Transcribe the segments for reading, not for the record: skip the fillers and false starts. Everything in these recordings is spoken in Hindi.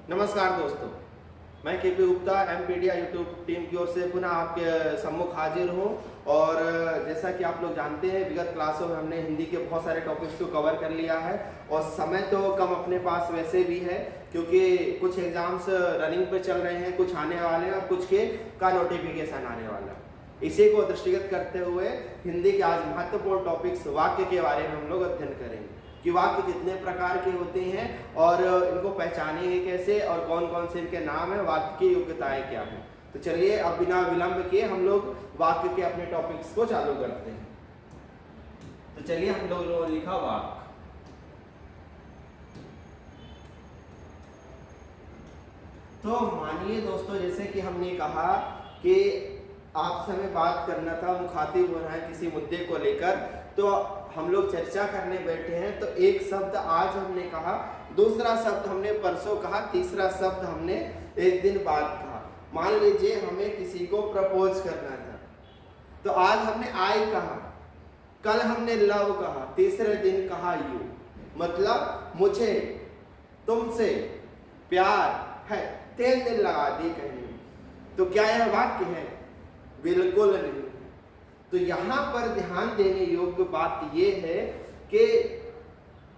नमस्कार दोस्तों, मैं केपी गुप्ता एमपीडिया यूट्यूब टीम की ओर से पुनः आपके सम्मुख हाजिर हूँ। और जैसा कि आप लोग जानते हैं, विगत क्लासों में हमने हिंदी के बहुत सारे टॉपिक्स को कवर कर लिया है और समय तो कम अपने पास वैसे भी है, क्योंकि कुछ एग्जाम्स रनिंग पे चल रहे हैं, कुछ आने वाले हैं और कुछ का नोटिफिकेशन आने वाला है। इसी को दृष्टिगत करते हुए हिंदी के आज महत्वपूर्ण टॉपिक्स वाक्य के बारे में हम लोग अध्ययन करेंगे कि वाक्य कितने प्रकार के होते हैं और इनको पहचानेंगे कैसे और कौन कौन से इनके नाम है, वाक्य की योग्यताएं क्या हैं। तो चलिए अब बिना विलंब किए हम लोग वाक्य के अपने टॉपिक्स को चालू करते हैं। तो चलिए हम लोग लिखा वाक्य। तो मानिए दोस्तों, जैसे कि हमने कहा कि आपसे हमें बात करना था, मुखातिब होना है किसी मुद्दे को लेकर, तो हम लोग चर्चा करने बैठे हैं। तो एक शब्द आज हमने कहा, दूसरा शब्द हमने परसों कहा, तीसरा शब्द हमने एक दिन बाद कहा। मान लीजिए हमें किसी को प्रपोज करना था, तो आज हमने आई कहा, कल हमने लव कहा, तीसरे दिन कहा यू। मतलब मुझे तुमसे प्यार है, 3 दिन लगा दिए कहने में। तो क्या यह वाक्य है? बिल्कुल नहीं। तो यहाँ पर ध्यान देने योग्य बात यह है कि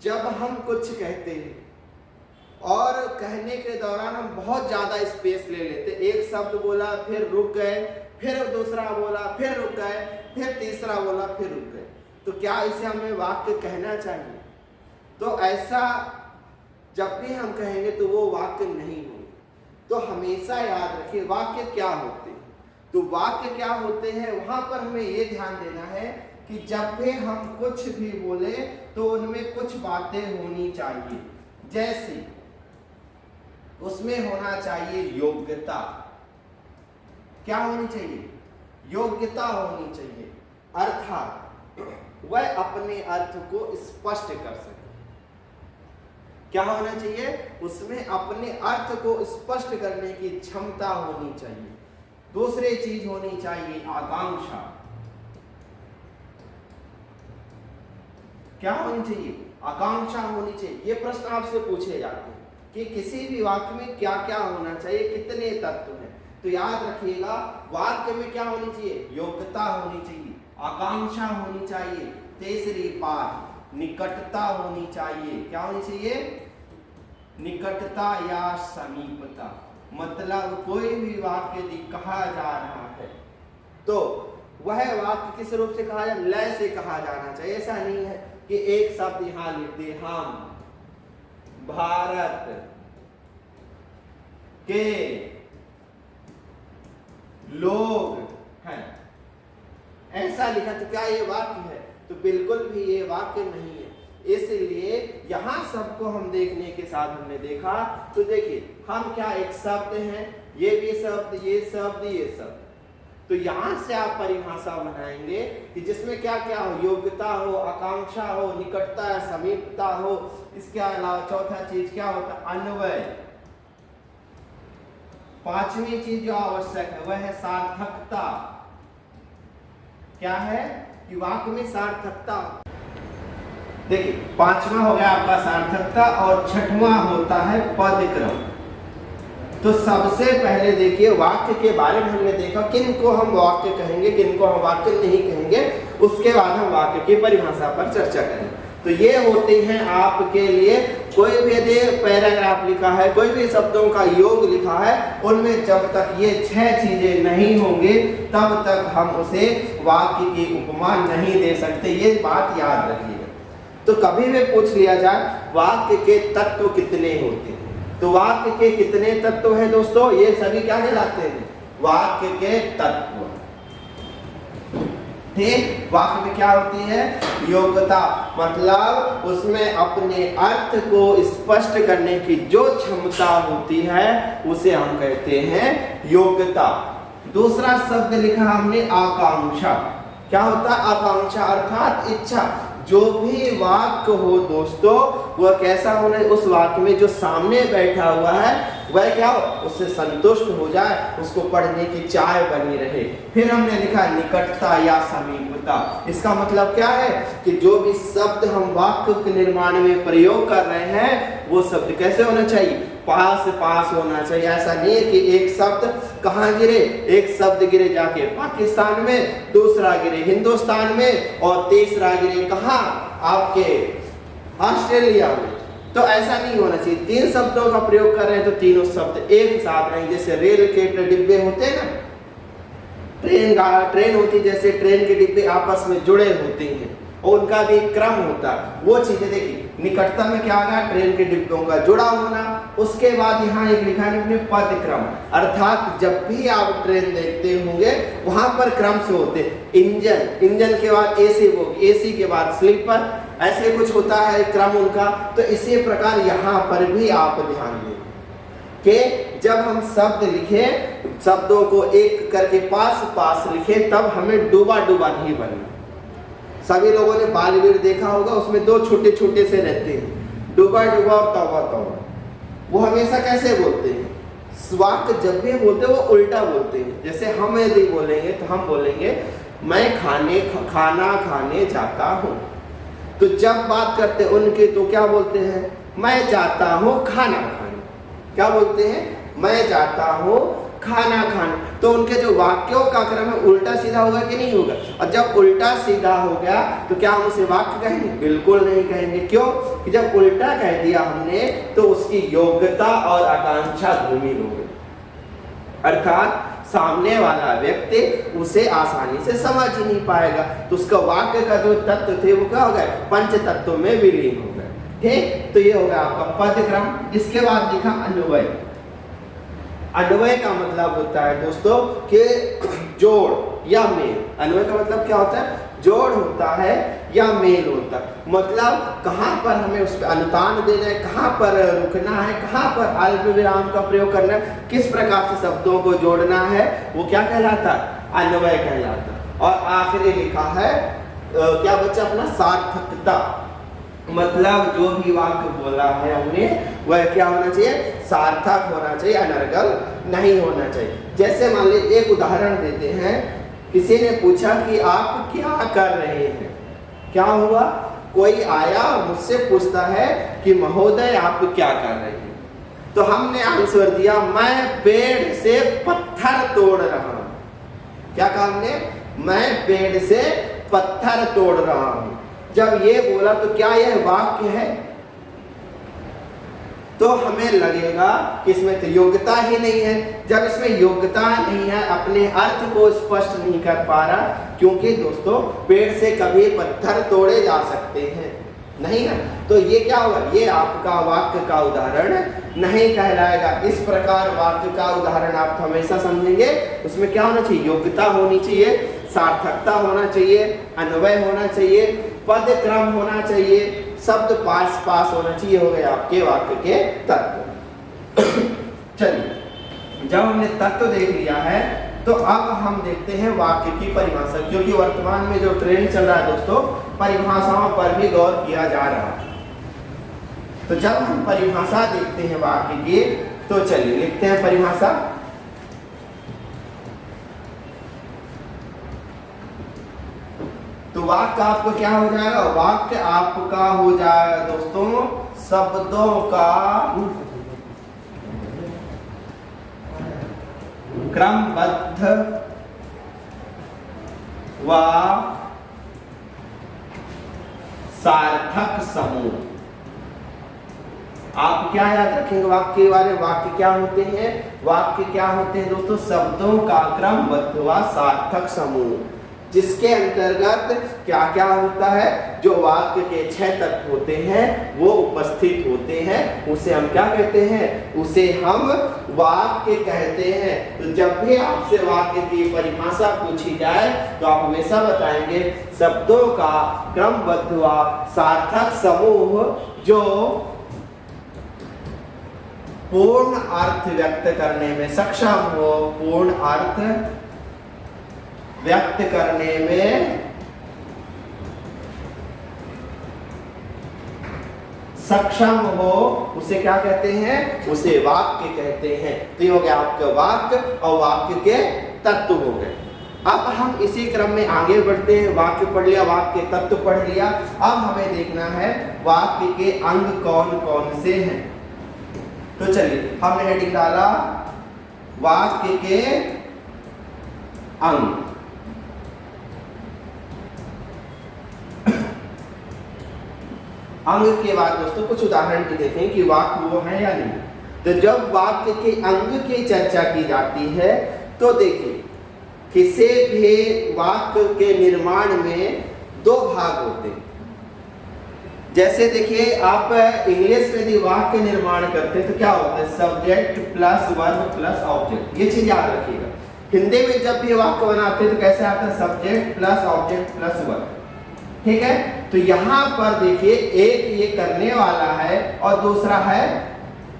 जब हम कुछ कहते हैं और कहने के दौरान हम बहुत ज़्यादा स्पेस ले लेते, एक शब्द बोला फिर रुक गए, फिर दूसरा बोला फिर रुक गए, फिर तीसरा बोला फिर रुक गए, तो क्या इसे हमें वाक्य कहना चाहिए? तो ऐसा जब भी हम कहेंगे तो वो वाक्य नहीं होंगे। तो हमेशा याद रखिए वाक्य क्या होते हैं। तो वाक्य क्या होते हैं, वहां पर हमें ये ध्यान देना है कि जब भी हम कुछ भी बोले तो उनमें कुछ बातें होनी चाहिए। जैसे उसमें होना चाहिए योग्यता। क्या होनी चाहिए? योग्यता होनी चाहिए, अर्थात वह अपने अर्थ को स्पष्ट कर सके। क्या होना चाहिए? उसमें अपने अर्थ को स्पष्ट करने की क्षमता होनी चाहिए। दूसरी चीज होनी चाहिए आकांक्षा। क्या होनी चाहिए? आकांक्षा होनी चाहिए। ये प्रश्न आपसे पूछे जाते हैं कि किसी भी वाक्य में क्या क्या होना चाहिए, कितने तत्व हैं। तो याद रखिएगा, वाक्य में क्या होनी चाहिए? योग्यता होनी चाहिए, आकांक्षा होनी चाहिए, तीसरी बात निकटता होनी चाहिए। क्या होनी चाहिए? निकटता या समीपता। मतलब कोई भी वाक्य यदि कहा जा रहा है तो वह वाक्य किस रूप से कहा जाए? लय से कहा जाना चाहिए। ऐसा नहीं है कि एक शब्द यहां लिख दे, हम भारत के लोग हैं, ऐसा लिखा तो क्या ये वाक्य है? तो बिल्कुल भी ये वाक्य नहीं है। इसलिए यहां सबको हम देखने के साथ हमने देखा, तो देखिए हम क्या एक शब्द हैं, ये भी शब्द, ये शब्द, ये शब्द। तो यहां से आप परिभाषा बनाएंगे कि जिसमें क्या क्या हो, योग्यता हो, आकांक्षा हो, निकटता, समीपता हो। इसके अलावा चौथा चीज क्या होता है? अन्वय। पांचवी चीज जो आवश्यक है वह है सार्थकता। क्या है? कि वाक्य में सार्थकता। देखिए, पांचवा हो गया आपका सार्थकता और छठवां होता है पदक्रम। तो सबसे पहले देखिए वाक्य के बारे में हमने देखा किन को हम वाक्य कहेंगे, किन को हम वाक्य नहीं कहेंगे। उसके बाद हम वाक्य की परिभाषा पर चर्चा करेंगे। तो ये होते हैं आपके लिए, कोई भी यदि पैराग्राफ लिखा है, कोई भी शब्दों का योग लिखा है, उनमें जब तक ये 6 चीजें नहीं होंगे तब तक हम उसे वाक्य की उपमा नहीं दे सकते। ये बात याद रखिएगा। तो कभी भी पूछ लिया जाए वाक्य के तत्व कितने होते हैं, तो वाक्य के कितने तत्व हैं दोस्तों? ये सभी क्या कहलाते हैं? वाक्य के तत्व। ठीक, वाक्य में क्या होती है? योग्यता। मतलब उसमें अपने अर्थ को स्पष्ट करने की जो क्षमता होती है उसे हम कहते हैं योग्यता। दूसरा शब्द लिखा हमने आकांक्षा। क्या होता है आकांक्षा? अर्थात इच्छा। जो भी वाक्य हो दोस्तों, वह कैसा होना है? उस वाक्य में जो सामने बैठा हुआ है वह क्या हो? उससे संतुष्ट हो जाए, उसको पढ़ने की चाह बनी रहे। फिर हमने लिखा निकटता या समीपता। इसका मतलब क्या है कि जो भी शब्द हम वाक्य के निर्माण में प्रयोग कर रहे हैं वो शब्द कैसे होना चाहिए, पास पास होना चाहिए। ऐसा नहीं है कि एक शब्द कहाँ गिरे, एक शब्द गिरे जाके पाकिस्तान में, दूसरा गिरे हिंदुस्तान में और तीसरा गिरे कहाँ, आपके ऑस्ट्रेलिया में। तो ऐसा नहीं होना चाहिए। तीन शब्दों का प्रयोग कर रहे हैं तो तीनों शब्द एक साथ रहेंगे। जैसे रेल के डिब्बे होते हैं ना, ट्रेन होती, जैसे ट्रेन के डिब्बे आपस में जुड़े होते हैं और उनका भी क्रम होता है। वो चीजें देखिए, निकटता में क्या होगा, ट्रेन के डिब्बों का जुड़ा होना। उसके बाद यहाँ एक लिखा है पद क्रम, अर्थात जब भी आप ट्रेन देखते होंगे वहां पर क्रम से होते हैं। इंजन के बाद एसी बोगी, एसी के बाद स्लीपर, ऐसे कुछ होता है क्रम उनका। तो इसी प्रकार यहाँ पर भी आप ध्यान दें कि जब हम शब्द लिखे, शब्दों को एक करके पास पास लिखे, तब हमें डूबा डूबा नहीं बनना। सभी लोगों ने बालवीर देखा होगा, उसमें दो छोटे छोटे से रहते हैं, डूबा डूबा और तौबा तौबा। वो हमेशा कैसे बोलते हैं, वाक्य जब भी बोलते हैं वो उल्टा बोलते हैं। जैसे हम यदि बोलेंगे तो हम बोलेंगे मैं खाना खाने जाता हूँ। तो जब बात करते हैं उनके तो क्या बोलते हैं, मैं जाता हूँ खाना खाने। क्या बोलते हैं, मैं जाता हूँ खाना खाने। तो उनके जो वाक्यों का क्रम है उल्टा सीधा होगा कि नहीं होगा। और जब उल्टा सीधा हो गया तो क्या हम उसे वाक्य कहेंगे, बिल्कुल नहीं कहेंगे। क्यों कि जब उल्टा कह दिया हमने तो उसकी योग्यता और आकांक्षा धूमिल हो गई, अर्थात सामने वाला व्यक्ति उसे आसानी से समझ ही नहीं पाएगा। तो उसका वाक्य का जो तत्व थे वो क्या हो गए, पंच तत्वों में विलीन हो गए। ठीक, तो ये होगा आपका पद क्रम। इसके बाद लिखा अन्वय। अन्वय का मतलब होता है दोस्तों कि जोड़ या मेल। अन्वय का मतलब क्या होता है, जोड़ होता है या मेल होता है। मतलब कहाँ पर हमें उस पर अनुतान देना है, कहाँ पर रुकना है, कहाँ पर अल्प विराम का प्रयोग करना है, किस प्रकार से शब्दों को जोड़ना है, वो क्या कहलाता है, अन्वय कहलाता। और आखिरी लिखा है क्या बच्चा अपना, सार्थकता। मतलब जो भी वाक्य बोला है हमने वह क्या होना चाहिए, सार्थक होना चाहिए, अनर्गल नहीं होना चाहिए। जैसे मान लीजिए एक उदाहरण देते हैं, किसी ने पूछा कि आप क्या कर रहे हैं। क्या हुआ, कोई आया और मुझसे पूछता है कि महोदय आप क्या कर रहे हैं। तो हमने आंसर दिया, मैं पेड़ से पत्थर तोड़ रहा हूं। क्या कहा हमने, मैं पेड़ से पत्थर तोड़ रहा हूं। जब ये बोला तो क्या यह वाक्य है, तो हमें लगेगा कि इसमें तो योग्यता ही नहीं है। जब इसमें योग्यता नहीं है, अपने अर्थ को स्पष्ट नहीं कर पा रहा, क्योंकि दोस्तों पेड़ से कभी पत्थर तोड़े जा सकते हैं नहीं ना। तो ये क्या होगा, ये आपका वाक्य का उदाहरण नहीं कहलाएगा। इस प्रकार वाक्य का उदाहरण आप हमेशा समझेंगे, उसमें क्या होना चाहिए, योग्यता होनी चाहिए, सार्थकता होना चाहिए, अन्वय होना चाहिए, पद क्रम होना चाहिए, शब्द पास पास होना चाहिए। हो गए आपके वाक्य के तत्व। चलिए, जब हमने तत्व देख लिया है तो अब हम देखते हैं वाक्य की परिभाषा, क्योंकि वर्तमान में जो ट्रेंड चल रहा है दोस्तों, परिभाषाओं पर भी गौर किया जा रहा है। तो जब हम परिभाषा देखते हैं वाक्य की, तो चलिए लिखते हैं परिभाषा। तो वाक्य आपको क्या हो जाएगा, वाक्य आपका हो जाएगा दोस्तों शब्दों का क्रमबद्ध व सार्थक समूह। आप क्या याद रखेंगे वाक्य के बारे में, वाक्य क्या होते हैं, वाक्य क्या होते हैं दोस्तों, शब्दों का क्रमबद्ध व सार्थक समूह, जिसके अंतर्गत क्या क्या होता है, जो वाक्य के 6 तत्व होते हैं वो उपस्थित होते हैं, उसे हम क्या कहते हैं, उसे हम वाक्य कहते हैं। तो जब भी आपसे वाक्य की परिभाषा पूछी जाए तो आप हमेशा बताएंगे शब्दों का क्रमबद्ध व सार्थक समूह जो पूर्ण अर्थ व्यक्त करने में सक्षम हो, पूर्ण अर्थ व्यक्त करने में सक्षम हो, उसे क्या कहते हैं, उसे वाक्य कहते हैं। तो ये हो गया आपके वाक्य और वाक्य के तत्व हो गए। अब हम इसी क्रम में आगे बढ़ते हैं। वाक्य पढ़ लिया, वाक्य के तत्व पढ़ लिया। अब हमें देखना है वाक्य के अंग कौन कौन से हैं। तो चलिए हमने हेडिंग डाला वाक्य के अंग। अंग के बाद दोस्तों कुछ उदाहरण भी देखें कि वाक्य वो है या नहीं। तो जब वाक्य के अंग की चर्चा की जाती है तो देखिए किसी भी वाक्य के निर्माण में दो भाग होते हैं। जैसे देखिए आप इंग्लिश में यदि वाक्य निर्माण करते हैं तो क्या होता है, subject plus verb plus object. ये चीज याद रखिएगा। हिंदी में जब भी वाक्य बनाते हैं तो कैसे आता है, subject plus object plus verb. ठीक है, तो यहाँ पर देखिए एक ये करने वाला है और दूसरा है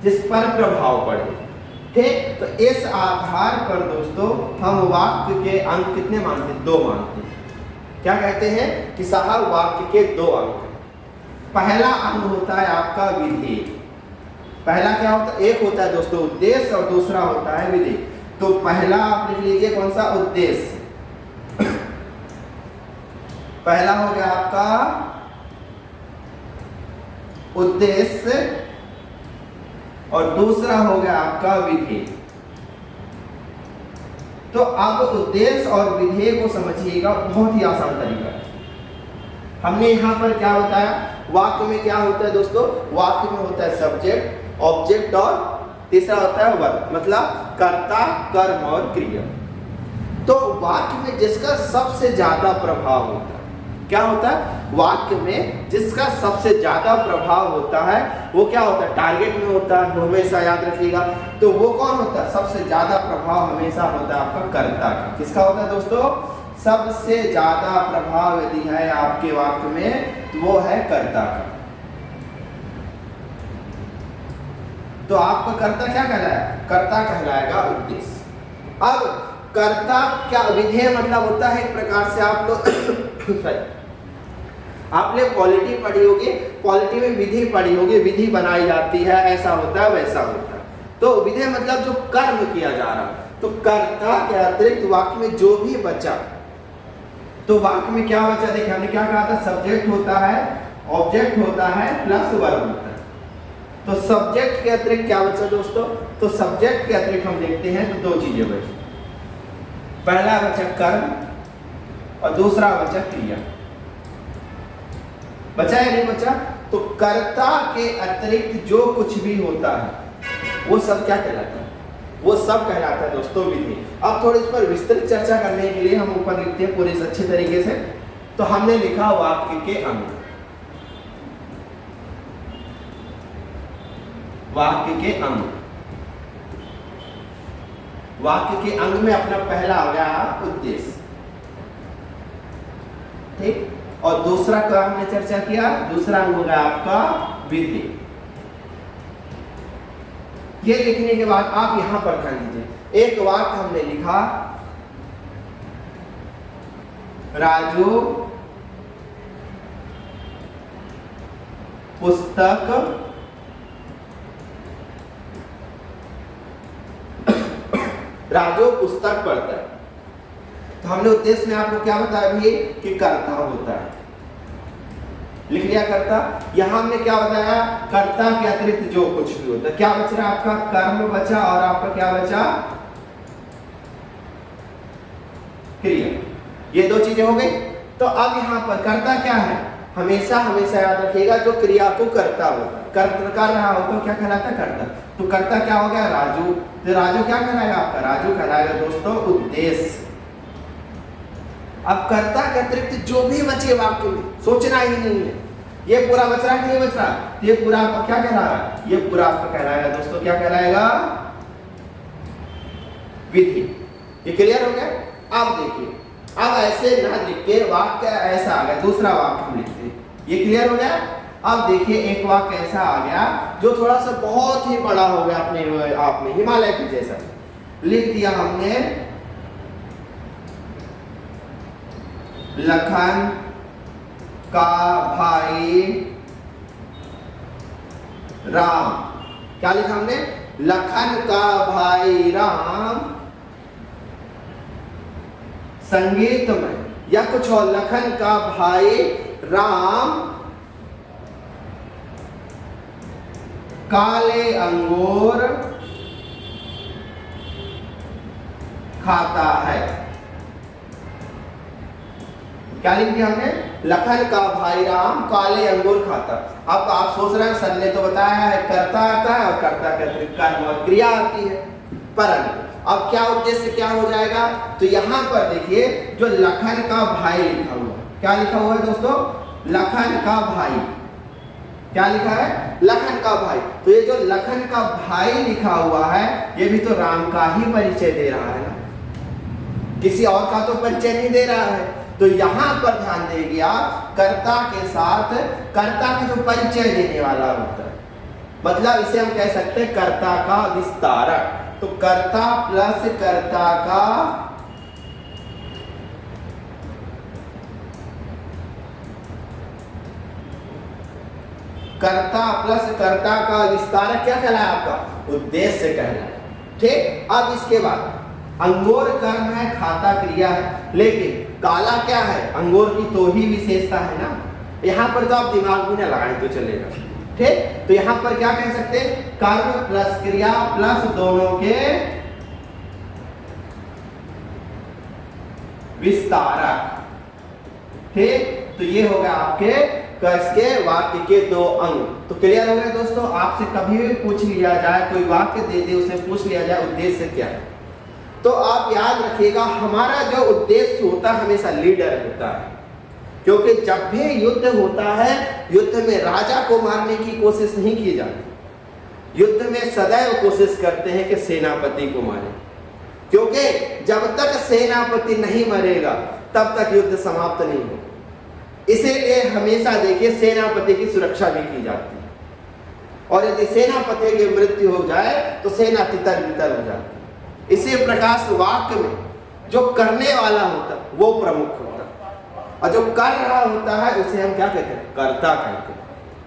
जिस पर प्रभाव पड़े। ठीक, तो इस आधार पर दोस्तों हम वाक्य के अंग कितने मानते हैं, दो मानते हैं। क्या कहते हैं कि साहब वाक्य के दो अंग। पहला अंग होता है आपका विधेय। पहला क्या होता है, एक होता है दोस्तों उद्देश्य और दूसरा होता है विधेय। तो पहला आप लिख लीजिए कौन सा, उद्देश्य। पहला हो गया आपका उद्देश्य और दूसरा हो गया आपका विधेय। तो अब उद्देश्य और विधेय को समझिएगा, बहुत ही आसान तरीका है। हमने यहां पर क्या बताया, वाक्य में क्या होता है दोस्तों, वाक्य में होता है सब्जेक्ट, ऑब्जेक्ट और तीसरा होता है वर्ब, मतलब कर्ता, कर्म और क्रिया। तो वाक्य में जिसका सबसे ज्यादा प्रभाव होता है, क्या होता है, वाक्य में जिसका सबसे ज्यादा प्रभाव होता है वो क्या होता है, टारगेट में होता है, हमेशा याद रखिएगा। तो वो कौन होता है, सबसे ज्यादा प्रभाव हमेशा होता है आपका कर्ता का। किसका होता है दोस्तों, सबसे ज्यादा प्रभाव यदि है आपके वाक्य में तो वो है कर्ता का। तो आपका कर्ता क्या कहलाएगा, कर्ता कहलाएगा उद्देश्य। अब कर्ता क्या, विधेय मतलब होता है एक प्रकार से आप लोग आपने पॉलिटी पढ़ी होगी, पॉलिटी में विधि पढ़ी होगी, विधि बनाई जाती है, ऐसा होता है वैसा होता है। तो विधेय मतलब जो कर्म किया जा रहा है। तो कर्ता के अतिरिक्त वाक्य में जो भी बचा, तो वाक्य में क्या बचा, देखिए हमने क्या कहा था, सब्जेक्ट होता है, ऑब्जेक्ट होता है प्लस वर्ब होता है। तो सब्जेक्ट के अतिरिक्त क्या बचा दोस्तों, तो सब्जेक्ट के अतिरिक्त हम देखते हैं तो दो चीजें बची। पहला बचा कर्म और दूसरा बचा क्रिया। बचा या नहीं बचा, तो कर्ता के अतिरिक्त जो कुछ भी होता है वो सब क्या कहलाता है, वो सब कहलाता है दोस्तों विधि। अब थोड़ी इस पर विस्तृत चर्चा करने के लिए हम ऊपर लिखते हैं पूरे अच्छे तरीके से। तो हमने लिखा वाक्य के अंग, वाक्य के अंग। वाक्य के अंग में अपना पहला आ गया उद्देश्य, ठीक, और दूसरा का हमने चर्चा किया, दूसरा अंग होगा आपका विधि। ये लिखने के बाद आप यहां पर ध्यान दीजिए, एक वाक्य हमने लिखा, राजू पुस्तक राजू पुस्तक पढ़ता है। तो हमने उद्देश्य में आपको क्या बताया भी कि कर्ता होता है, लिख लिया कर्ता। यहां हमने क्या बताया, कर्ता के अतिरिक्त जो कुछ भी होता है। क्या बच रहा है आपका, कर्म बचा और आपका क्या बचा, क्रिया। ये दो चीजें हो गई। तो अब यहां पर कर्ता क्या है, हमेशा हमेशा याद रखिएगा जो क्रिया को करता होता, कर रहा हो तो क्या कहलाता है, कर्ता। तो कर्ता क्या हो गया, राजू। तो राजू क्या कहलाएगा आपका, राजू कहलाएगा दोस्तों उद्देश्य। अब कर्ता के अतिरिक्त जो भी बचे वाक्य में सोचना ही नहीं है, ये पूरा बच रहा है कि नहीं बच रहा, ये पूरा आपका क्या कहला रहा है, ये पूरा आपका कहलाएगा दोस्तों, क्या कहलाएगा, विधि। ये क्लियर हो गया। अब देखिए, अब ऐसे ना लिख के वाक्य ऐसा आ गया, दूसरा वाक्य हम लिखते हैं, ये क्लियर हो गया। अब देखिए एक वाक्य ऐसा आ गया जो थोड़ा सा बहुत ही बड़ा हो गया, अपने आपने हिमालय के जैसा लिख दिया हमने, लखन का भाई राम। क्या लिखा हमने, लखन का भाई राम संगीत में, या कुछ और, लखन का भाई राम काले अंगूर खाता है। क्या लिख दिया हमने? लखन का भाई राम काले अंगूर खाता। अब आप सोच रहे हैं सर ने तो बताया है कर्ता आता है और कर्ता के अतिरिक्त कर्म और क्रिया आती है, परंतु अब क्या उद्देश्य क्या हो जाएगा? तो यहाँ पर देखिए जो लखन का भाई लिखा हुआ, क्या लिखा हुआ है दोस्तों? लखन का भाई। क्या लिखा है? लखन का भाई। तो ये जो लखन का भाई लिखा हुआ है ये भी तो राम का ही परिचय दे रहा है ना, किसी और का तो परिचय नहीं दे रहा है। तो यहाँ पर ध्यान देंगे आप, कर्ता के साथ कर्ता का जो परिचय देने वाला होता है, मतलब इसे हम कह सकते हैं कर्ता का विस्तारक। तो कर्ता प्लस कर्ता का विस्तारक क्या कहलाया? आपका उद्देश्य कहलाया। ठीक। अब इसके बाद अंगूर कर्म है, खाता क्रिया है, लेकिन काला क्या है? अंगूर की तो ही विशेषता है ना। यहाँ पर तो आप दिमाग भी ना लगाएं तो चलेगा। ठीक। तो यहाँ पर क्या कह सकते हैं? कर्म प्लस क्रिया प्लस दोनों के विस्तारक। ठीक। तो ये हो गया आपके इसके वाक्य के दो अंग। तो क्लियर हो गया दोस्तों। आपसे कभी भी पूछ लिया जाए, कोई वाक्य दे दे, उसे पूछ लिया जाए उद्देश्य क्या है, तो आप याद रखिएगा हमारा जो उद्देश्य होता है हमेशा लीडर होता है। क्योंकि जब भी युद्ध होता है, युद्ध में राजा को मारने की कोशिश नहीं की जाती, युद्ध में सदैव कोशिश करते हैं कि सेनापति को मारें। क्योंकि जब तक सेनापति नहीं मरेगा तब तक युद्ध समाप्त नहीं होगा। इसीलिए हमेशा देखिए सेनापति की सुरक्षा भी की जाती है, और यदि सेनापति की मृत्यु हो जाए तो सेना तितर बितर हो जाती है। इसी प्रकार वाक्य में जो करने वाला होता है वो प्रमुख होता है, और जो कर रहा होता है उसे हम क्या कहते हैं? कर्ता कहते हैं।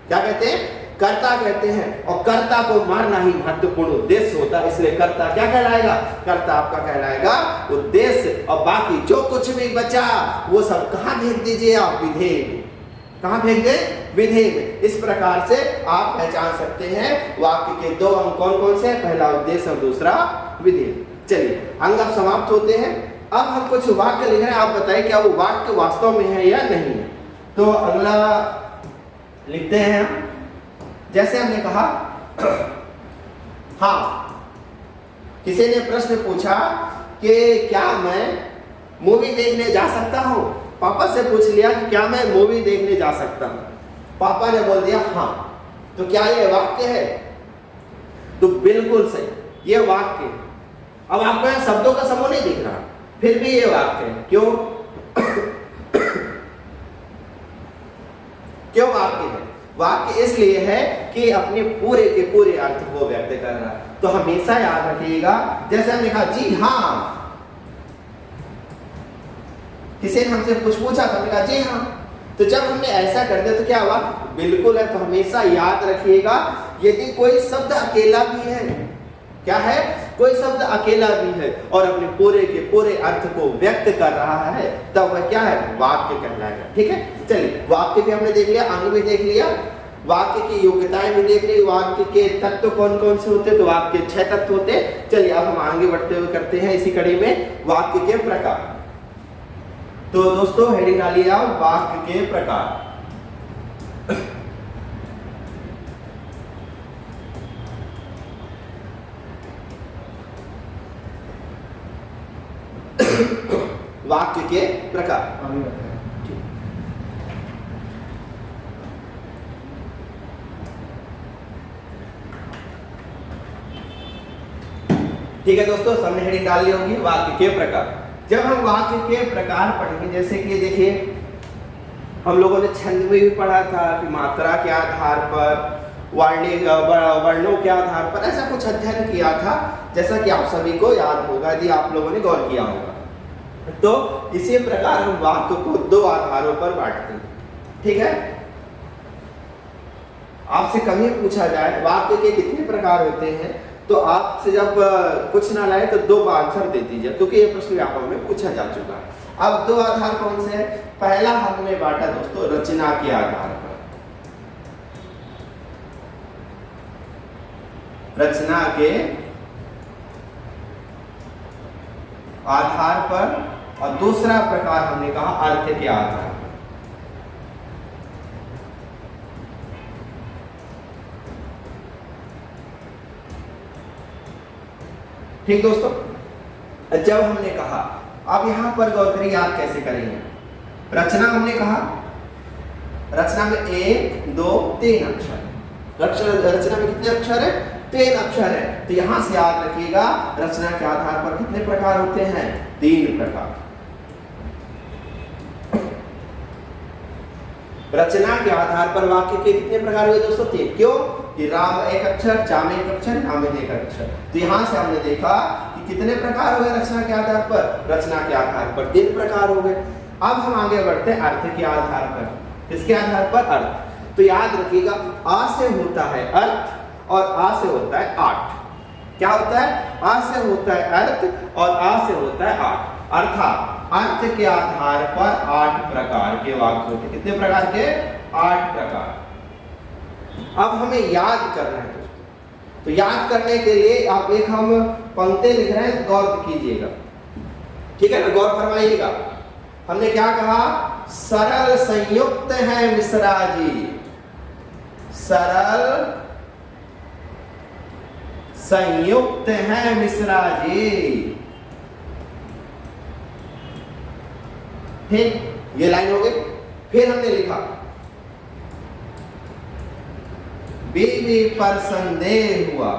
क्या कहते हैं? कर्ता कहते हैं। और कर्ता को मारना ही महत्वपूर्ण उद्देश्य होता है, इसलिए कर्ता क्या कहलाएगा? कर्ता आपका कहलाएगा उद्देश्य। और बाकी जो कुछ भी बचा वो सब कहाँ भेज दीजिए आप? विधेय में। कहाँ भेज दे? विधेय में। इस प्रकार से आप पहचान सकते हैं वाक्य के दो अंग कौन कौन से? पहला उद्देश्य और दूसरा विधेय। चलिए अंग अब समाप्त होते हैं। अब हम कुछ वाक्य लिख रहे हैं, आप बताइए क्या वो वाक्य वास्तव में है या नहीं है। तो अगला लिखते हैं हम, जैसे हमने कहा हाँ, किसी ने प्रश्न पूछा कि क्या मैं मूवी देखने जा सकता हूँ? पापा से पूछ लिया कि क्या मैं मूवी देखने जा सकता हूँ? पापा ने बोल दिया हाँ। तो क्या ये वाक्य है? तो बिल्कुल सही, ये वाक्य है। अब आपको यहाँ शब्दों का समूह नहीं दिख रहा, फिर भी ये वाक्य है। क्यों? क्यों वाक्य है? वाक्य इसलिए है कि अपने पूरे के पूरे अर्थ को व्यक्त कर रहा है। तो हमेशा याद रखिएगा, जैसे हमने कहा जी हाँ, किसी ने हमसे कुछ पूछा तो हमने कहा जी हाँ। तो जब हमने ऐसा कर दिया तो क्या हुआ? बिल्कुल है। तो हमेशा याद रखिएगा यदि कोई शब्द अकेला भी है, क्या है? कोई शब्द अकेला भी है और अपने पूरे के पूरे अर्थ को व्यक्त कर रहा है, तब वह क्या है? वाक्य कहलाएगा। ठीक है। चलिए वाक्य भी हमने देख लिया, अंग भी देख लिया, वाक्य की योग्यताएं भी देख ली, वाक्य के तत्व कौन कौन से होते, तो वाक्य के 6 तत्व होते। चलिए अब हम आगे बढ़ते हुए करते हैं इसी कड़ी में वाक्य के प्रकार। तो दोस्तों हेडिंग डालिए आप, वाक्य के प्रकार। वाक्य के प्रकार। ठीक है दोस्तों, सबने हेडिंग डाल ली होगी वाक्य के प्रकार। जब हम वाक्य के प्रकार पढ़ेंगे, जैसे कि देखिए हम लोगों ने छंद में भी पढ़ा था कि मात्रा के आधार पर, वर्णों के आधार पर ऐसा कुछ अध्ययन किया था, जैसा कि आप सभी को याद होगा यदि आप लोगों ने गौर किया होगा। तो इसी प्रकार हम वाक्य को 2 आधारों पर बांटते हैं। ठीक है। आपसे कभी पूछा जाए वाक्य के कितने प्रकार होते हैं, तो आपसे जब कुछ ना लाए तो 2 आंसर दे दीजिए, क्योंकि ये प्रश्न व्यापक में पूछा जा चुका है। अब दो आधार कौन से हैं? पहला हमने बांटा दोस्तों रचना के आधार पर, रचना के आधार पर, और दूसरा प्रकार हमने कहा अर्थ के आधार पर। ठीक दोस्तों, जब हमने कहा, अब यहां पर गौर करिए आप कैसे करेंगे। रचना हमने कहा, रचना में 1 2 3 अक्षर, रचना में कितने अक्षर है? 3 अक्षर है। तो यहां से याद रखिएगा रचना के आधार पर कितने प्रकार होते हैं? 3 प्रकार। रचना के आधार पर वाक्य के कितने प्रकार हुए दोस्तों? 3। क्यों? कि राम 1 अक्षर, चाम 1 अक्षर, नाम 1 अक्षर। तो यहां से हमने देखा कि कितने प्रकार हो गए रचना के आधार पर? रचना के आधार पर 3 प्रकार हो गए। अब हम आगे बढ़ते हैं अर्थ के आधार पर। किसके आधार पर? अर्थ। तो याद रखिएगा आ से होता है अर्थ और आ से होता है आठ। क्या होता है? आ से होता है अर्थ और आ से होता है आठ। अर्थात अर्थ के आधार पर 8 प्रकार के वाक्य होते। कितने प्रकार के? 8 प्रकार। अब हमें याद करना है दोस्तों। तो याद करने के लिए आप एक हम पंक्ति लिख रहे हैं, गौर कीजिएगा, ठीक है ना? गौर फरमाइएगा। हमने क्या कहा? सरल संयुक्त है मिश्रा जी, सरल संयुक्त है मिश्रा जी। ठीक, ये लाइन हो गई। फिर हमने लिखा बीवी पर संदेह हुआ,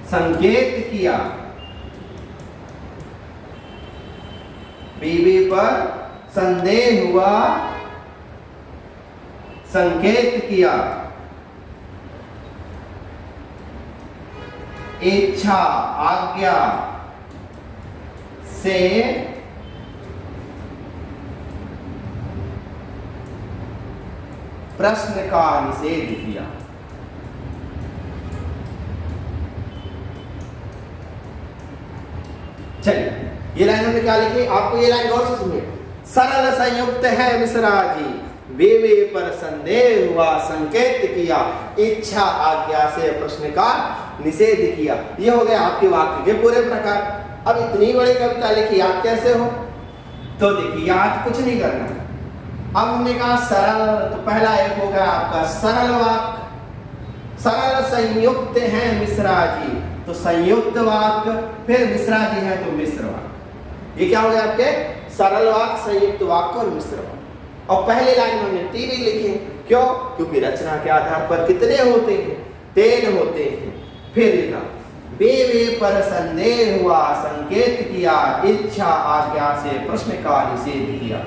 संकेत किया, बीवी पर संदेह हुआ, संकेत किया, इच्छा आज्ञा से प्रश्न का निषेध किया। चलिए ये लाइन हमने क्या लिखी? आपको ये लाइन गौर से सुनिए। सरल संयुक्त है मिश्रा जी, बीवी पर संदेह हुआ, संकेत किया, इच्छा आज्ञा से प्रश्न का निषेध किया। ये हो गए आपके वाक्य के पूरे प्रकार। अब इतनी बड़ी कविता लिखी, याद कैसे हो? तो देखिए याद कुछ नहीं करना है। अब हमने कहा सरल, तो पहला एक हो गया आपका सरल वाक्य। सरल संयुक्त है मिश्रा जी, तो संयुक्त वाक्य। फिर मिश्रा जी है तो मिश्र वाक्य। ये क्या हो गया आपके? सरल वाक्य, संयुक्त वाक्य और मिश्र वाक्य। और पहले लाइन में हमने 3 ही लिखे। क्यों? क्योंकि रचना के आधार पर कितने होते हैं? 3 होते हैं। फिर लिखा बीवी पर संदेह हुआ, संकेत किया, इच्छा आज्ञा से प्रश्न का निषेध किया।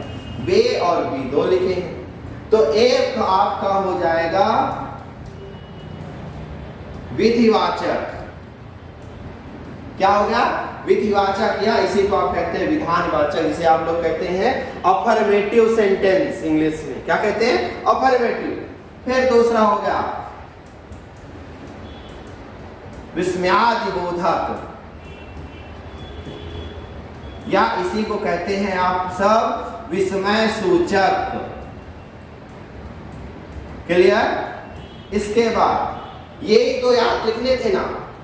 वे और बी 2 लिखे हैं। तो एक आपका हो जाएगा विधिवाचक। क्या हो गया? विधिवाचक, या इसी को आप कहते हैं विधानवाचक, जिसे आप लोग कहते हैं अफर्मेटिव सेंटेंस इंग्लिश में। क्या कहते हैं? अफर्मेटिव। फिर दूसरा हो गया विस्मयादिबोधक, या इसी को कहते हैं आप सब विस्मय सूचक। क्लियर? इसके बाद ये तो याद लिखने थे ना।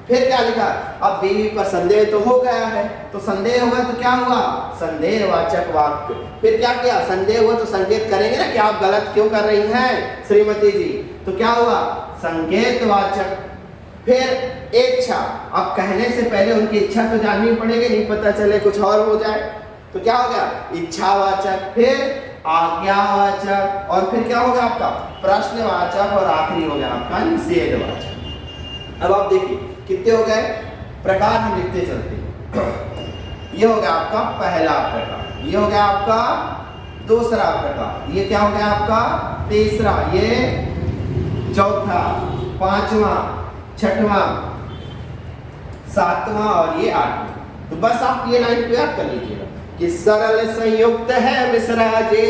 फिर क्या लिखा? अब बीवी पर संदेह तो हो गया है, तो संदेह हुआ तो क्या हुआ? संदेहवाचक वाक्य। फिर क्या किया? संदेह हुआ तो संकेत करेंगे ना कि आप गलत क्यों कर रही हैं श्रीमती जी, तो क्या हुआ? संकेतवाचक। फिर इच्छा, अब कहने से पहले उनकी इच्छा तो जाननी पड़ेगी, नहीं पता चले कुछ और हो जाए। तो क्या हो गया? इच्छावाचक। फिर आज्ञावाचक, और फिर क्या होगा आपका? प्रश्नवाचक, और आखिरी हो गया आपका निषेधवाचक। अब आप देखिए कितने हो गए प्रकार, हम लिखते चलते हैं। ये हो गया आपका पहला प्रकार, ये हो गया आपका दूसरा प्रकार, ये क्या हो गया आपका तीसरा, ये चौथा, पांचवा, छठवां, सातवां और ये आठवां। तो बस आप ये लाइन को याद कर लीजिएगा कि सरल संयुक्त है मिश्रा जी,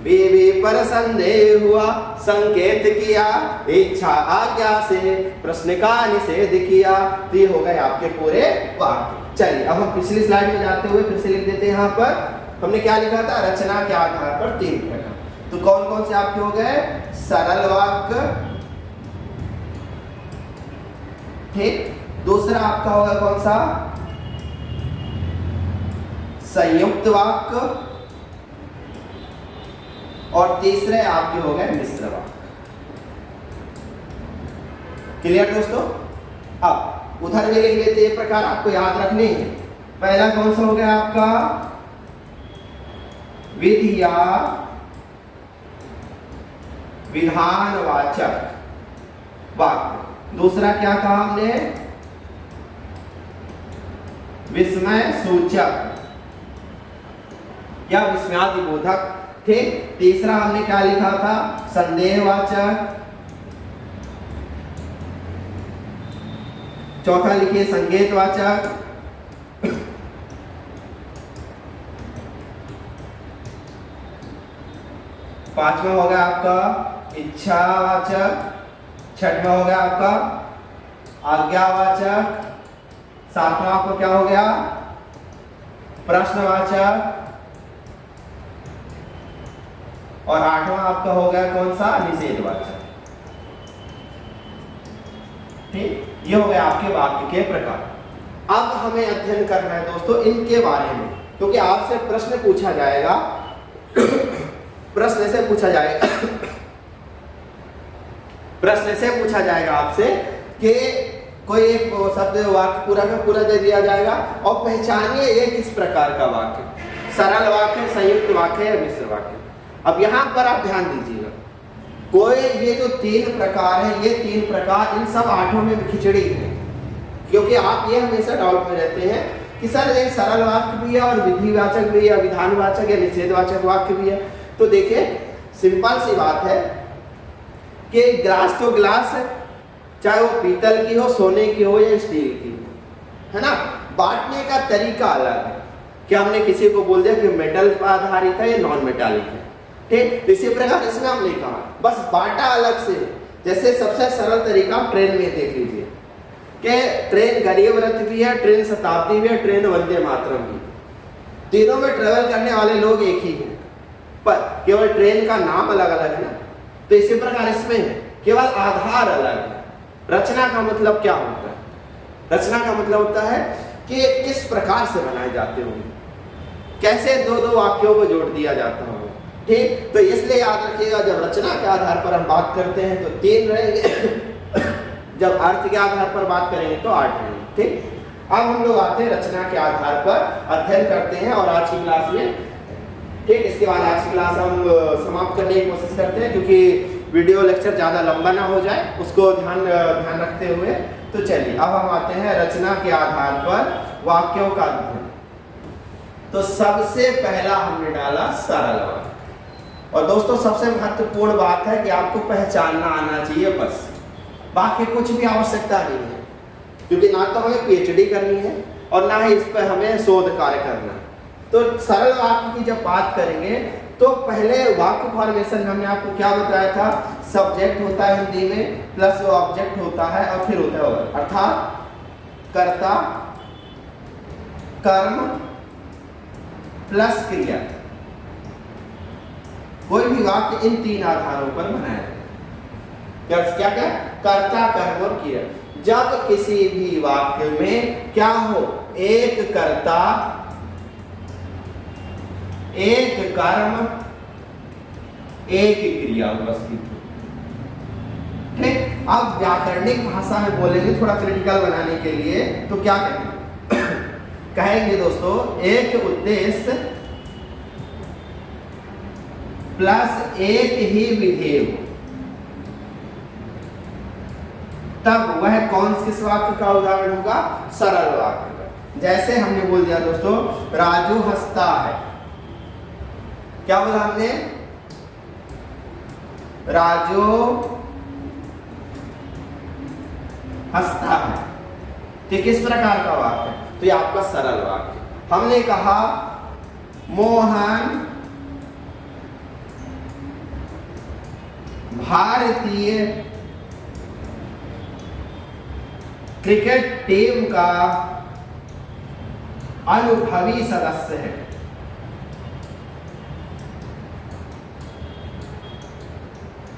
बीवी पर संदेह हुआ, संकेत किया इच्छा आज्ञा से, प्रश्न का निषेध किया। तो ये हो गए आपके पूरे वाक्य। चलिए अब हम पिछली स्लाइड में जाते हुए फिर से लिख देते हैं। यहाँ पर हमने क्या लिखा था, रचना के आधार पर 3 प्रकार। तो कौन कौन से आपके हो गए, सरल वाक्य, ठीक, दूसरा आपका होगा कौन सा, संयुक्त वाक्य, और तीसरे आपके हो गए मिश्र वाक्य। क्लियर दोस्तों। अब उधर भी लिख लेते हैं, प्रकार आपको याद रखने हैं। पहला कौन सा हो गया आपका, विधि या विधानवाचक वाक्य। दूसरा क्या कहा हमने, विस्मय सूचक या विस्मयादिबोधक, ठीक। तीसरा हमने क्या लिखा था, संदेहवाचक। चौथा लिखिए संकेतवाचक। पांचवा होगा आपका इच्छावाचक। छठवां होगा आपका आज्ञावाचक। सातवां आपको क्या हो गया, प्रश्नवाचक। और आठवां आपका हो गया कौन सा, निषेधवाचक। ठीक, ये हो गया आपके वाक्य के प्रकार। अब हमें अध्ययन करना है दोस्तों इनके बारे में, क्योंकि आपसे प्रश्न पूछा जाएगा। प्रश्न से पूछा जाएगा प्रश्न से पूछा जाएगा आपसे कि कोई एक शब्द वाक्य पूरा का पूरा दे दिया जाएगा और पहचानिए ये किस प्रकार का वाक्य, सरल वाक्य, संयुक्त वाक्य या मिश्र वाक्य। अब यहाँ पर आप ध्यान दीजिएगा, कोई ये जो 3 प्रकार है, ये 3 प्रकार इन सब 8 में खिचड़ी है। क्योंकि आप ये हमेशा डाउट में रहते हैं कि सर ये सरल वाक्य भी है और विधिवाचक भी है, विधानवाचक या निषेधवाचक वाक्य भी है। तो देखिए सिंपल सी बात है कि ग्लास तो ग्लास है, चाहे वो पीतल की हो, सोने की हो या स्टील की हो, है ना। बांटने का तरीका अलग है। क्या हमने किसी को बोल दिया कि मेटल पर आधारित है या नॉन मेटालिक है, ठीक। इसी प्रकार इसमें हमने कहा बस बांटा अलग से। जैसे सबसे सरल तरीका ट्रेन में देख लीजिए कि ट्रेन गरीब रथ भी है, ट्रेन शताब्दी भी है, ट्रेन वंदे मातरम भी। तीनों में ट्रेवल करने वाले लोग एक ही हैं, पर केवल ट्रेन का नाम अलग अलग है ना। तो इसी प्रकार इसमें है, केवल आधार अलग है। रचना का मतलब क्या होता है, रचना का मतलब होता है कि किस प्रकार से बनाए जाते होंगे, कैसे 2-2 वाक्यों को जोड़ दिया जाता होगा, ठीक। तो इसलिए याद रखिएगा, जब रचना के आधार पर हम बात करते हैं तो 3 रहेंगे, जब अर्थ के आधार पर बात करेंगे तो 8 रहेंगे, ठीक। अब हम लोग आते हैं रचना के आधार पर अध्ययन करते हैं और आज की क्लास में, ठीक। इसके बाद आज की क्लास हम समाप्त करने की कोशिश करते हैं, क्योंकि वीडियो लेक्चर ज़्यादा लंबा ना हो जाए, उसको ध्यान रखते हुए। तो चलिए अब हम आते हैं रचना के आधार पर वाक्यों का अध्ययन। तो सबसे पहला हमने डाला सरल वाक्य। और दोस्तों सबसे महत्वपूर्ण बात है कि आपको पहचानना आना चाहिए, बस बाकी कुछ भी आवश्यकता नहीं है, क्योंकि ना तो हमें पीएचडी करनी है और ना ही इस पर हमें शोध कार्य करना है। तो सरल वाक्य की जब बात करेंगे तो पहले वाक्य फॉर्मेशन हमने आपको क्या बताया था, सब्जेक्ट होता है हिंदी में, प्लस ऑब्जेक्ट होता है और फिर होता है वर्ब, अर्थात कर्ता, कर्म प्लस क्रिया। कोई भी वाक्य इन 3 आधारों पर बनाया जाए, क्या क्या, कर्ता, कर्म और क्रिया। जब किसी भी वाक्य में क्या हो, एक कर्ता, एक कर्म, एक क्रिया उपस्थित हो, ठीक। अब व्याकरणिक भाषा में बोलेंगे थोड़ा क्रिटिकल बनाने के लिए, तो क्या कहेंगे दोस्तों, एक उद्देश्य प्लस एक ही विधेय हो, तब वह कौन किस वाक्य का उदाहरण होगा, सरल वाक्य का। जैसे हमने बोल दिया दोस्तों, राजू हंसता है, क्या बोला हमने, राजू हंसता है, ठीक। किस प्रकार का वाक्य, तो ये आपका सरल वाक्य। हमने कहा मोहन भारतीय क्रिकेट टीम का अनुभवी सदस्य है।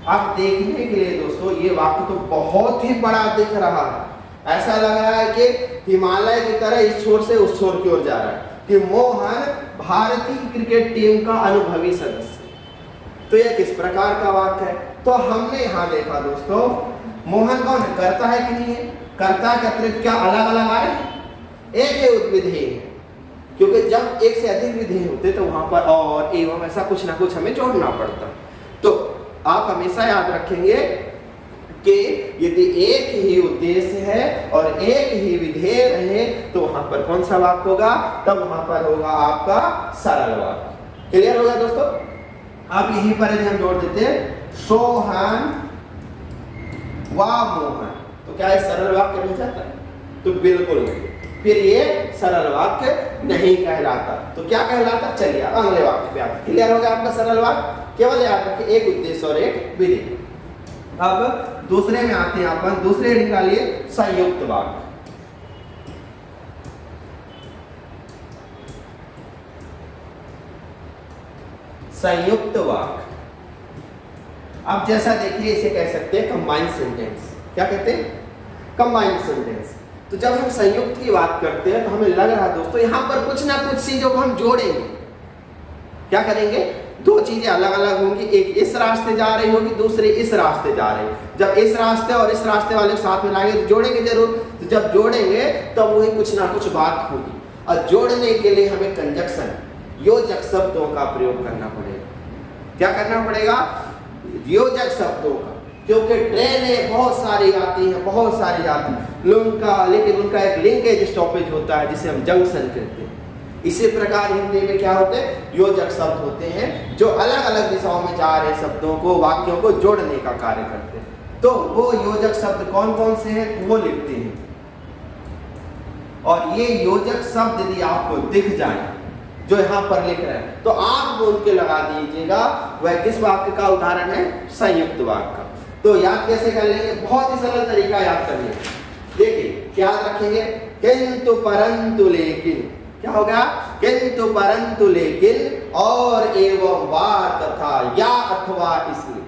अब देखने के लिए दोस्तों ये वाक्य तो बहुत ही बड़ा दिख रहा है, ऐसा लग रहा है कि हिमालय की तरह इस छोर से उस छोर की ओर जा रहा है कि मोहन भारतीय क्रिकेट टीम का अनुभवी सदस्य। तो यह किस प्रकार का वाक्य है? तो हमने यहाँ देखा दोस्तों, मोहन कौन है? कर्ता है कि नहीं है? कर्ता के अतिरिक्त क्या अलग अलग आ रहे हैं? एक ही विधेय है, क्योंकि जब एक से अधिक विधेय होते तो वहां पर और एवं ऐसा कुछ ना कुछ हमें जोड़ना पड़ता। तो आप हमेशा याद रखेंगे कि यदि एक ही उद्देश्य है और एक ही विधेय रहे तो वहां पर कौन सा वाक्य होगा? तब वहां पर होगा आपका सरल वाक्य। क्लियर होगा दोस्तों? आप यहीं पर यदि हम जोड़ देते सोहन व मोहन, तो क्या सरल वाक्य रह जाता है? तो बिल्कुल नहीं, फिर ये सरल वाक्य नहीं कहलाता। तो क्या कहलाता? चलिए अगले वाक्य पे आते। क्लियर हो गया आपका सरल वाक्य? केवल याद रखिए एक उद्देश्य और एक विधि। अब दूसरे में आते हैं अपन, दूसरे निकालिए संयुक्त वाक्य। संयुक्त वाक्य, अब जैसा देखिए इसे कह सकते हैं कंबाइंड सेंटेंस। क्या कहते हैं? Combined sentence. तो जब हम संयुक्त की बात करते हैं तो हमें लग रहा है दोस्तों यहाँ पर कुछ ना कुछ चीजों को हम जोड़ेंगे। क्या करेंगे? दो चीजें अलग अलग होंगी, एक इस रास्ते जा रही होगी, दूसरी इस रास्ते जा रही। जब इस रास्ते और इस रास्ते वाले साथ में लाएंगे तो जोड़ेंगे जरूर। तो जब जोड़ेंगे तब वही कुछ ना कुछ बात होगी, और जोड़ने के लिए हमें कंजक्शन, योजक शब्दों का प्रयोग करना पड़ेगा। क्या करना पड़ेगा? योजक शब्दों का, क्योंकि ट्रेनें बहुत सारी आती हैं, बहुत सारी आती हैं लेकिन उनका एक लिंकेज स्टॉपेज होता है जिसे हम जंक्शन कहते हैं। इसी प्रकार हिंदी में क्या होते हैं? योजक शब्द होते हैं जो अलग अलग दिशाओं में जा रहे शब्दों को, वाक्यों को जोड़ने का कार्य करते हैं। तो वो योजक शब्द कौन कौन से हैं वो लिखते हैं, और ये योजक शब्द यदि आपको दिख जाए जो यहाँ पर लिख रहे हैं तो आप उनके लगा दीजिएगा। वह किस वाक्य का उदाहरण है? संयुक्त वाक्य का। तो याद कैसे कर लेंगे? बहुत ही सरल तरीका याद कर लेंगे। देखिए याद रखेंगे, किंतु परंतु लेकिन। क्या होगा? किंतु परंतु लेकिन और एवं वा तथा या अथवा इसलिए।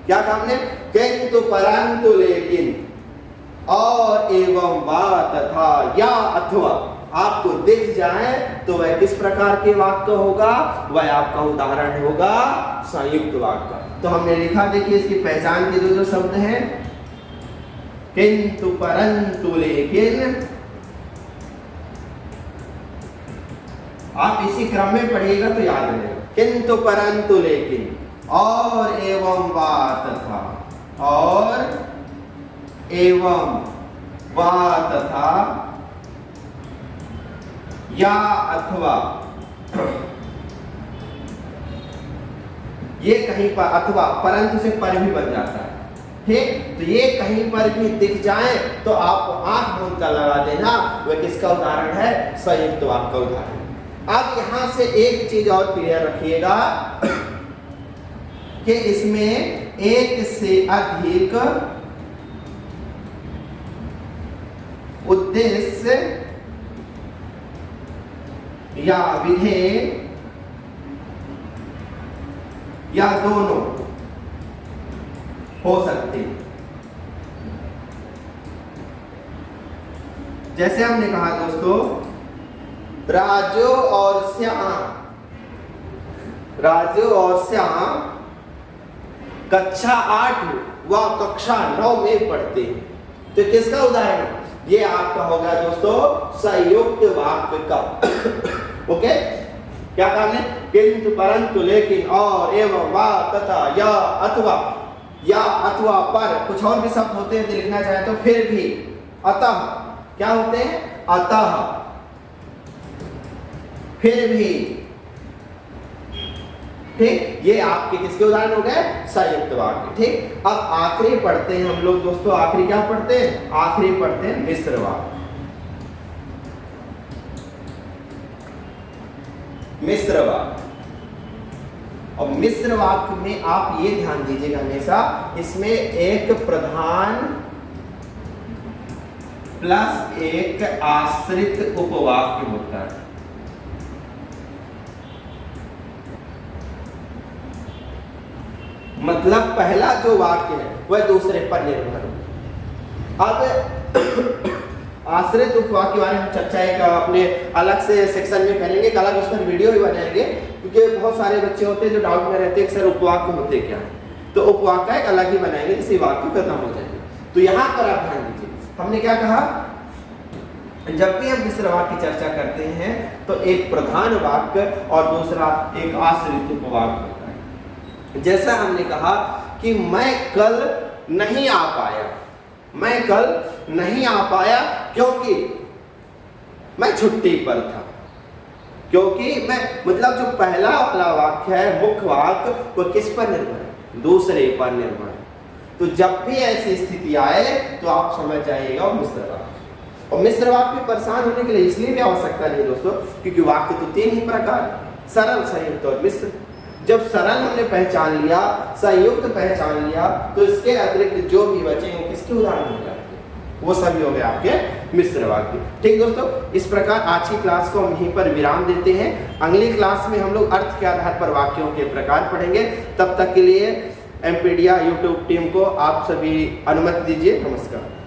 क्या कहा हमने? किंतु परंतु लेकिन और एवं वा तथा या अथवा आपको दिख जाए तो वह किस प्रकार के वाक्य होगा? वह आपका उदाहरण होगा संयुक्त वाक्य। तो हमने लिखा, देखिए इसकी पहचान के जो शब्द हैं, किंतु परंतु लेकिन। आप इसी क्रम में पढ़िएगा तो याद रहेगा। किंतु परंतु लेकिन और एवं वा तथा, और एवं वा तथा या अथवा। ये कहीं पर अथवा परंतु से पर भी बन जाता है, ठीक? तो ये कहीं पर भी दिख जाए तो आप आंख मूंद कर लगा देना वह किसका उदाहरण है? संयुक्त वाक्य का उदाहरण। अब यहां से एक चीज और क्लियर रखिएगा कि इसमें एक से अधिक उद्देश्य या विधेय या दोनों हो सकते। जैसे हमने कहा दोस्तों, राजू और श्याम कक्षा 8 व कक्षा 9 में पढ़ते हैं। तो किसका उदाहरण? ये आपका होगा दोस्तों संयुक्त वाक्य का। ओके, क्या कहा हमने? किंतु परंतु लेकिन और एवं वा तथा या अथवा पर कुछ और भी शब्द होते हैं तो लिखना चाहे तो फिर भी, अतः क्या होते हैं? अतः, फिर भी, ठीक? ये आपके किसके उदाहरण हो गए? संयुक्त वाक्य। ठीक, अब आखिरी पढ़ते हैं हम लोग दोस्तों। आखिरी क्या पढ़ते हैं? आखिरी पढ़ते हैं मिश्र वाक्य। मिश्र वाक्य, और मिश्र वाक्य में आप ये ध्यान दीजिएगा हमेशा, इसमें एक प्रधान प्लस एक आश्रित उपवाक्य होता है। मतलब पहला जो वाक्य है वह दूसरे पर निर्भर हो। अब आश्रित उपवाक्य के बारे में चर्चा एक अपने अलग से सेक्शन में करेंगे, एक अलग उस पर वीडियो भी बनाएंगे, क्योंकि बहुत सारे बच्चे होते हैं जो डाउट में रहते हैं कि सर उपवाक्य होते क्या है, तो उपवाक्य एक अलग ही बनाएंगे जिससे वाक्य खत्म हो जाएंगे। तो यहाँ पर आप ध्यान दीजिए, हमने क्या कहा, जब भी हम मिश्र वाक्य की चर्चा करते हैं तो एक प्रधान वाक्य और दूसरा एक आश्रित उपवाक्य होता है। जैसा हमने कहा कि मैं कल नहीं आ पाया, मैं कल नहीं आ पाया क्योंकि मैं छुट्टी पर था। क्योंकि मैं मतलब जो पहला वाला वाक्य है मुख्य वाक्य वो किस पर निर्भर है, दूसरे पर निर्भर है। तो जब भी ऐसी स्थिति आए तो आप समझ जाइएगा मिश्र वाक्य। और मिश्र वाक्य में परेशान होने के लिए इसलिए भी आवश्यकता नहीं दोस्तों, क्योंकि वाक्य तो तीन ही प्रकार, सरल, संयुक्त और मिश्र। जब सरल हमने पहचान लिया, संयुक्त पहचान लिया, तो इसके अतिरिक्त जो भी बचेंगे किसके उदाहरण हो जाते हैं, वो सभी हो गए आपके मिश्र वाक्य। ठीक दोस्तों, इस प्रकार आज की क्लास को हम यहीं पर विराम देते हैं। अगली क्लास में हम लोग अर्थ के आधार पर वाक्यों के प्रकार पढ़ेंगे। तब तक के लिए एमपीडिया यूट्यूब टीम को आप सभी अनुमति दीजिए। नमस्कार।